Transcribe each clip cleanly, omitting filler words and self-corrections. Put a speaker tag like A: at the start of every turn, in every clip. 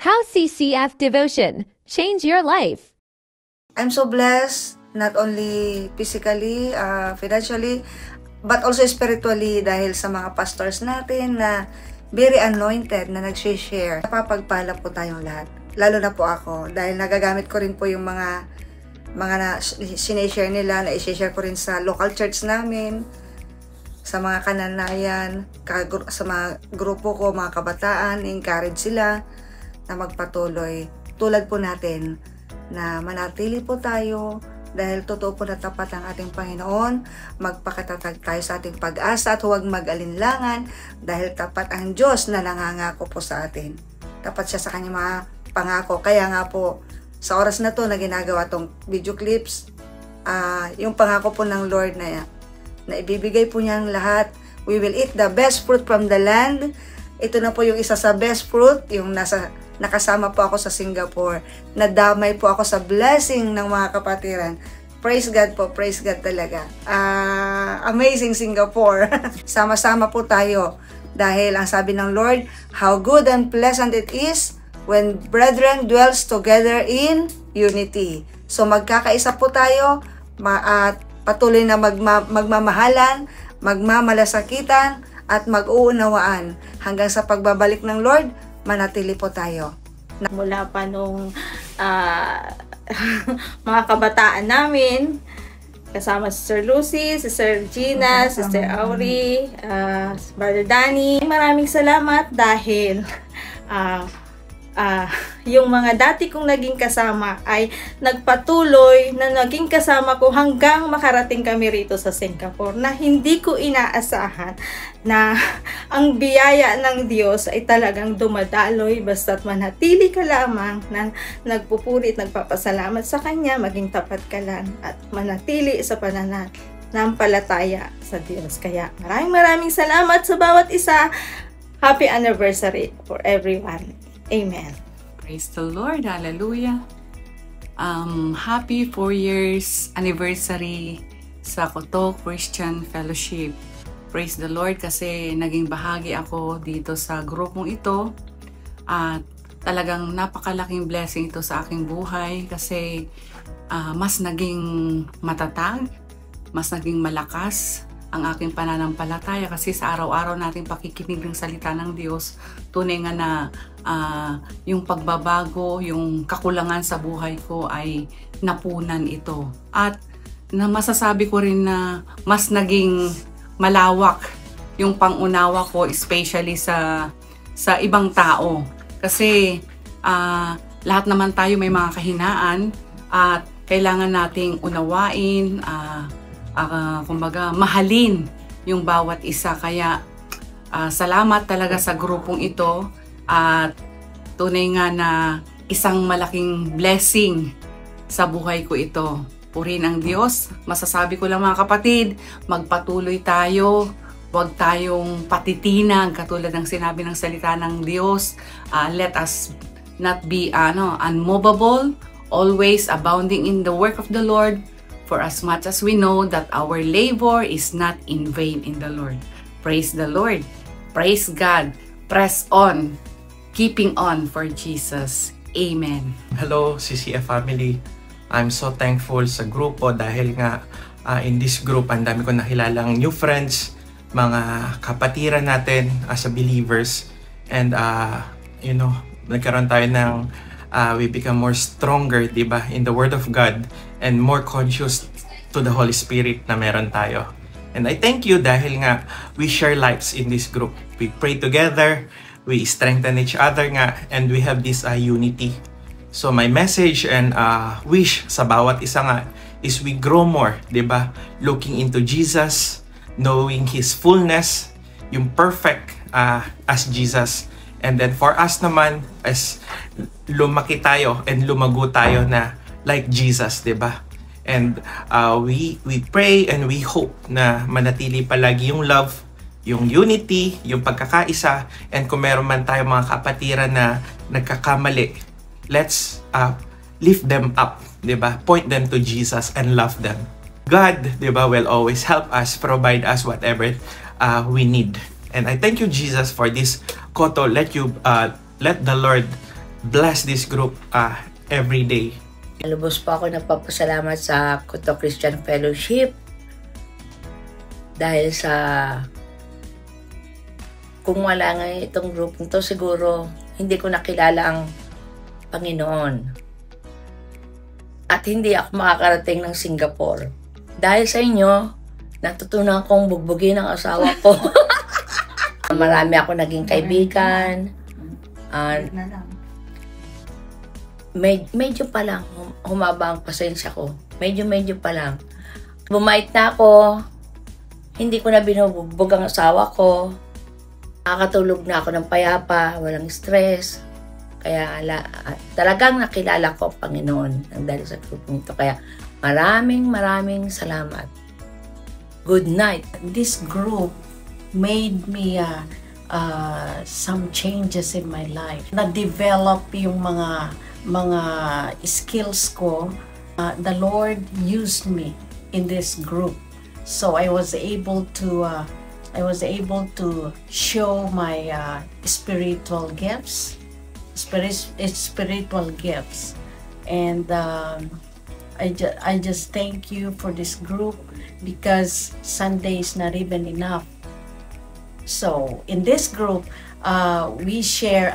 A: How CCF devotion change your life?
B: I'm so blessed, not only physically, financially, but also spiritually dahil sa mga pastors natin na very anointed na nag-share. Napapagpala po tayong lahat. Lalo na po ako dahil nagagamit ko rin po yung mga na sinishare nila, na i-share ko rin sa local church namin, sa mga kananayan, sa mga grupo ko, mga kabataan, encourage sila na magpatuloy. Tulad po natin na manatili po tayo dahil totoo po na tapat ang ating Panginoon. Magpakatatag tayo sa ating pag-asa at huwag mag-alinlangan dahil tapat ang Diyos na nangangako po sa atin. Tapat siya sa kanyang mga pangako. Kaya nga po, sa oras na to na ginagawa tong video clips, yung pangako po ng Lord na ibibigay po niya ang lahat. We will eat the best fruit from the land. Ito na po yung isa sa best fruit, yung nakasama po ako sa Singapore. Nadamay po ako sa blessing ng mga kapatiran. Praise God po, praise God talaga. Amazing Singapore. Sama-sama po tayo dahil ang sabi ng Lord, how good and pleasant it is when brethren dwells together in unity. So magkakaisa po tayo at patuloy na magmamahalan, magmamalasakitan, at mag-uunawaan hanggang sa pagbabalik ng Lord, manatili po tayo.
C: Mula pa nung mga kabataan namin, kasama si Sir Lucy, si Sir Gina, si Sister Auri, Brother Danny. Maraming salamat dahil yung mga dati kong naging kasama ay nagpatuloy na naging kasama ko hanggang makarating kami rito sa Singapore, na hindi ko inaasahan na ang biyaya ng Diyos ay talagang dumadaloy basta't manatili ka lamang na nagpupuri at nagpapasalamat sa Kanya, maging tapat ka lang at manatili sa pananampalataya sa Diyos. Kaya maraming salamat sa bawat isa. Happy anniversary for everyone. Amen.
D: Praise the Lord. Hallelujah. Happy 4 years anniversary sa Koto Christian Fellowship. Praise the Lord kasi naging bahagi ako dito sa grupong ito at talagang napakalaking blessing ito sa aking buhay kasi mas naging matatag, mas naging malakas ang aking pananampalataya kasi sa araw-araw nating pakikinig ng salita ng Diyos, tunay nga na yung pagbabago, yung kakulangan sa buhay ko ay napunan ito. At na masasabi ko rin na mas naging malawak yung pangunawa ko, especially sa ibang tao. Kasi lahat naman tayo may mga kahinaan at kailangan nating unawain, kumbaga mahalin yung bawat isa. Kaya salamat talaga sa grupong ito at tunay nga na isang malaking blessing sa buhay ko ito. Purihin ang Diyos. Masasabi ko lang mga kapatid, magpatuloy tayo. Huwag tayong patitinag katulad ng sinabi ng salita ng Diyos. Let us not be unmovable, always abounding in the work of the Lord, for as much as we know that our labor is not in vain in the Lord. Praise the Lord. Praise God. Press on. Keeping on for Jesus. Amen.
E: Hello, CCF family. I'm so thankful sa grupo dahil nga in this group, ang dami ko nakilalang new friends, mga kapatiran natin as a believers. And, nagkaroon tayo ng we become more stronger, diba, in the Word of God and more conscious to the Holy Spirit na meron tayo. And I thank you dahil nga we share lives in this group. We pray together, we strengthen each other nga, and we have this unity. So my message and wish sa bawat isa nga is we grow more, diba? Looking into Jesus, knowing His fullness, yung perfect as Jesus. And then for us naman, as lumaki tayo and lumago tayo na like Jesus, diba? And we pray and we hope na manatili palagi yung love, yung unity, yung pagkakaisa, and kung meron man tayo mga kapatiran na nagkakamali, let's lift them up, diba? Point them to Jesus and love them. God, diba, will always help us, provide us whatever we need. And I thank you, Jesus, for this Koto. Let the Lord bless this group every day.
F: Lubos po ako nagpapasalamat sa Kuto Christian Fellowship dahil sa kung wala nga itong group nito, siguro hindi ko nakilala ang Panginoon. At hindi ako makakarating ng Singapore. Dahil sa inyo, natutunan kong bugbugin ang asawa ko. Marami ako naging kaibigan. Medyo pa lang, humaba ang pasensya ko. Medyo pa lang. Bumait na ako. Hindi ko na binubugbog ang asawa ko. Nakakatulog na ako ng payapa, walang stress. Kaya talagang nakilala ko ang Panginoon dahil sa group nito. Kaya maraming salamat. Good night.
G: This group made me some changes in my life. Na-develop yung mga skills ko. The Lord used me in this group. So I was able to show my spiritual gifts, and I just thank you for this group, because Sunday is not even enough. So in this group, we share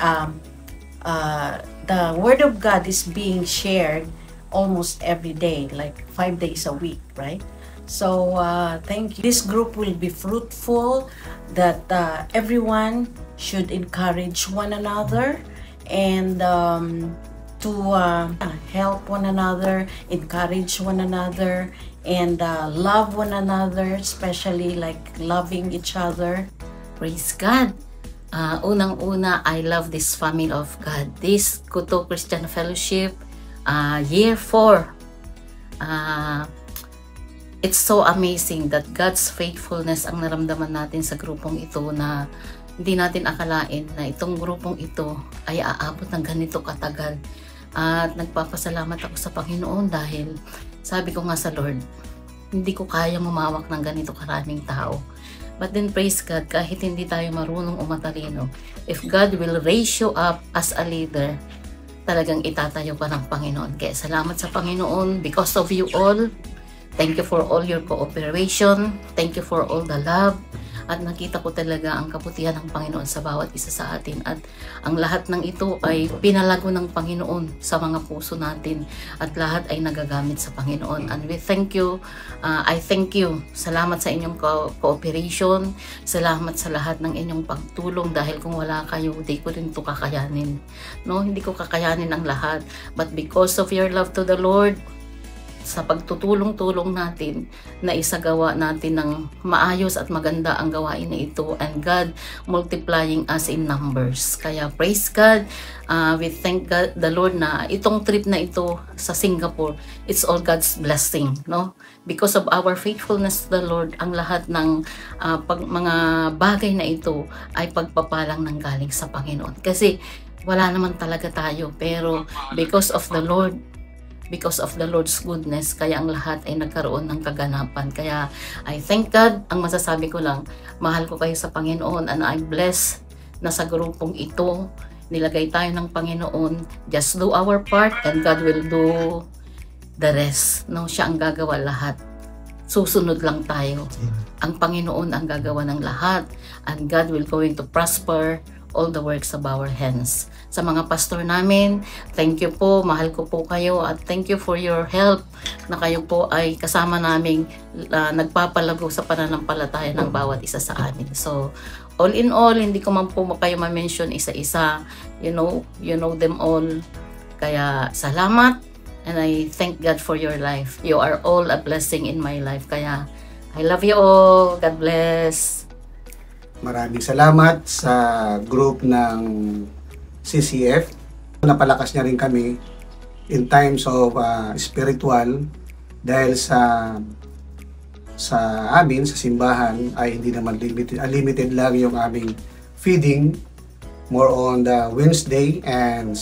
G: the Word of God is being shared almost every day, like 5 days a week, right? So thank you. This group will be fruitful, that everyone should encourage one another and to help one another, encourage one another, and love one another, especially like loving each other.
H: Praise God! Unang-una, I love this family of God. This Kuto Christian Fellowship, year 4. It's so amazing that God's faithfulness ang naramdaman natin sa grupong ito, na hindi natin akalain na itong grupong ito ay aabot ng ganito katagal. At nagpapasalamat ako sa Panginoon dahil sabi ko nga sa Lord, hindi ko kayang umawak ng ganito karaming tao. But then praise God, kahit hindi tayo marunong o matalino, if God will raise you up as a leader, talagang itatayo ka ng Panginoon. Kaya salamat sa Panginoon because of you all. Thank you for all your cooperation. Thank you for all the love. At nakita ko talaga ang kabutihan ng Panginoon sa bawat isa sa atin. At ang lahat ng ito ay pinalago ng Panginoon sa mga puso natin. At lahat ay nagagamit sa Panginoon. And we thank you. I thank you. Salamat sa inyong cooperation. Salamat sa lahat ng inyong pagtulong. Dahil kung wala kayo, hindi ko rin ito kakayanin. No, hindi ko kakayanin ang lahat. But because of your love to the Lord, sa pagtutulong-tulong natin na isagawa natin ng maayos at maganda ang gawain na ito, and God multiplying us in numbers. Kaya praise God, we thank God, the Lord, na itong trip na ito sa Singapore, it's all God's blessing, no? Because of our faithfulness to the Lord, ang lahat ng mga bagay na ito ay pagpapalang ng galing sa Panginoon. Kasi wala naman talaga tayo, pero because of the Lord's goodness, kaya ang lahat ay nagkaroon ng kaganapan. Kaya I thank God. Ang masasabi ko lang, mahal ko kayo sa Panginoon, and I'm blessed na sa grupong ito, nilagay tayo ng Panginoon. Just do our part and God will do the rest. No, siya ang gagawa lahat. Susunod lang tayo. Ang Panginoon ang gagawa ng lahat, and God will going to prosper all the works of our hands. Sa mga pastor namin, thank you po, mahal ko po kayo, at thank you for your help na kayo po ay kasama naming nagpapalago sa pananampalataya ng bawat isa sa amin. So, all in all, hindi ko man po kayo ma-mention isa-isa. You know them all. Kaya salamat, and I thank God for your life. You are all a blessing in my life. Kaya I love you all. God bless.
I: Maraming salamat sa group ng CCF. Napalakas niya rin kami in times of spiritual, dahil sa amin, sa simbahan, ay hindi naman limited lang yung aming feeding, more on the Wednesday and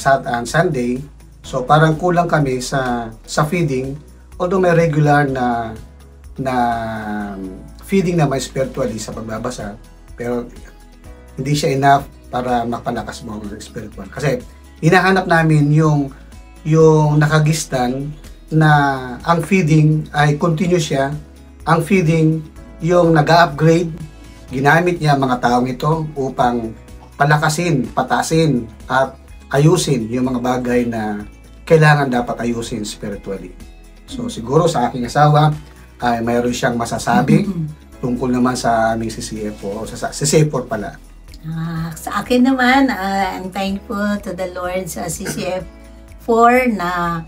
I: Sunday. So parang kulang kami sa feeding, although may regular na feeding na may spiritually sa pagbabasa. Pero hindi siya enough para mapalakas mo ang spiritual. Kasi hinahanap namin yung nakagistan na ang feeding ay continuous siya. Ang feeding yung nag-upgrade, ginamit niya mga taong ito upang palakasin, patasin at ayusin yung mga bagay na kailangan dapat ayusin spiritually. So siguro sa aking asawa ay mayroon siyang masasabi tungkol naman sa aming CCF4 o sa CCF4 pala.
J: Sa akin naman, I'm thankful to the Lord sa CCF4 na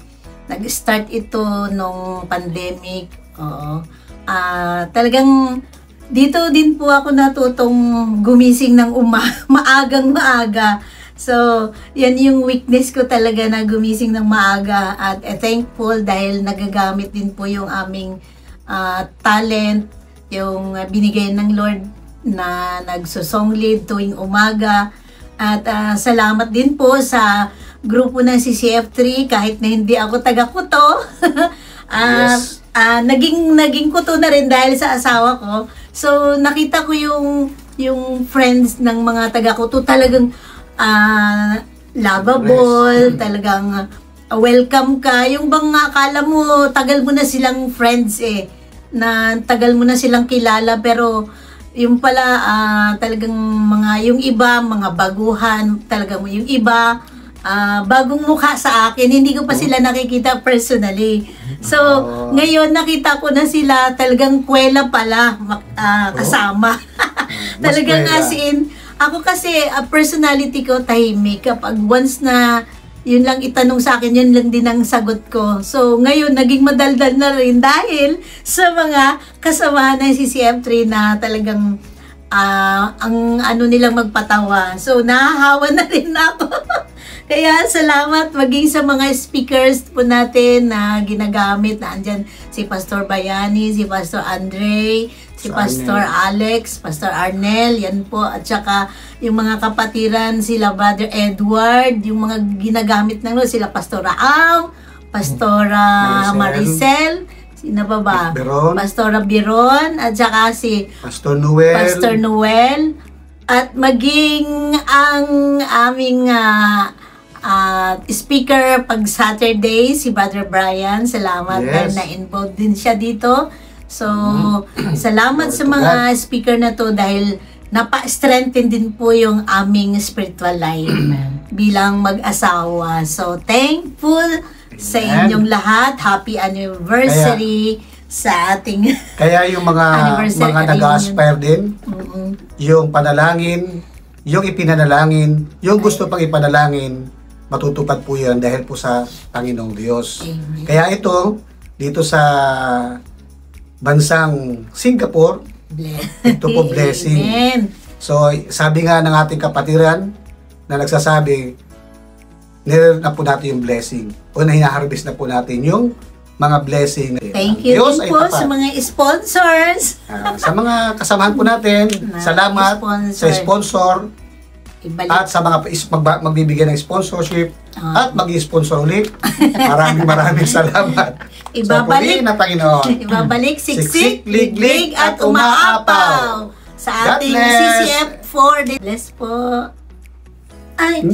J: nag-start ito nung pandemic. Oo. Talagang dito din po ako natutong gumising ng maagang maaga. So, yan yung weakness ko talaga na gumising ng maaga. At thankful dahil nagagamit din po yung aming talent, yung binigay ng Lord na nagsusong lead tuwing umaga. At salamat din po sa grupo ng CCF3 kahit na hindi ako taga-kuto.
I: Yes.
J: Naging kuto na rin dahil sa asawa ko. So nakita ko yung friends ng mga taga-kuto talagang lovable, talagang welcome ka. Yung bang akala mo tagal mo na silang friends na tagal mo na silang kilala, pero yung pala talagang yung iba, mga baguhan, talagang yung iba bagong mukha sa akin, hindi ko pa sila nakikita personally. So, ngayon nakita ko na sila, talagang kwela pala kasama. Talagang as in, ako kasi personality ko tahimik. Kapag once na yun lang itanong sa akin, yun lang din ang sagot ko. So, ngayon, naging madaldal na rin dahil sa mga kasamahan ng CCF3 na talagang ang ano nilang magpatawa. So, nahahawa na rin ako. Kaya salamat maging sa mga speakers po natin na ginagamit. Na andyan si Pastor Bayani, si Pastor Andre, si Pastor Alex, Pastor Arnel, yan po. At saka yung mga kapatiran, sila Brother Edward, yung mga ginagamit ng sila Pastor Raam, Pastor Maricel, sino pa ba?
I: Biron.
J: Pastor Biron, at saka si
I: Pastor Noel. At maging ang aming speaker pag Saturday, si Brother Brian. Salamat dahil na-involved din siya dito. So, salamat sa mga speaker na to dahil napa-strengthen din po yung aming spiritual life bilang mag-asawa. So, thankful sa inyong lahat. Happy anniversary sa ating kaya yung mga nag-aspire din, yung panalangin, yung ipinanalangin, yung gusto pang ipanalangin, matutupad po yan dahil po sa Panginoong Diyos.
J: Amen.
I: Kaya ito, dito sa bansang Singapore, ito po blessing.
J: Amen.
I: So, sabi nga ng ating kapatiran na nagsasabi, nilalang na po natin yung blessing o na hinaharvest na po natin yung mga blessing.
J: Thank you din po sa mga sponsors.
I: Sa mga kasamahan po natin, salamat sa sponsor. At sa mga magbibigay ng sponsorship at mag-sponsor ulit. Maraming salamat.
J: Ibabalik
I: na Panginoon.
J: Ibabalik siksik, liglig at umaapaw sa ating CCF4. Bless po. Ay.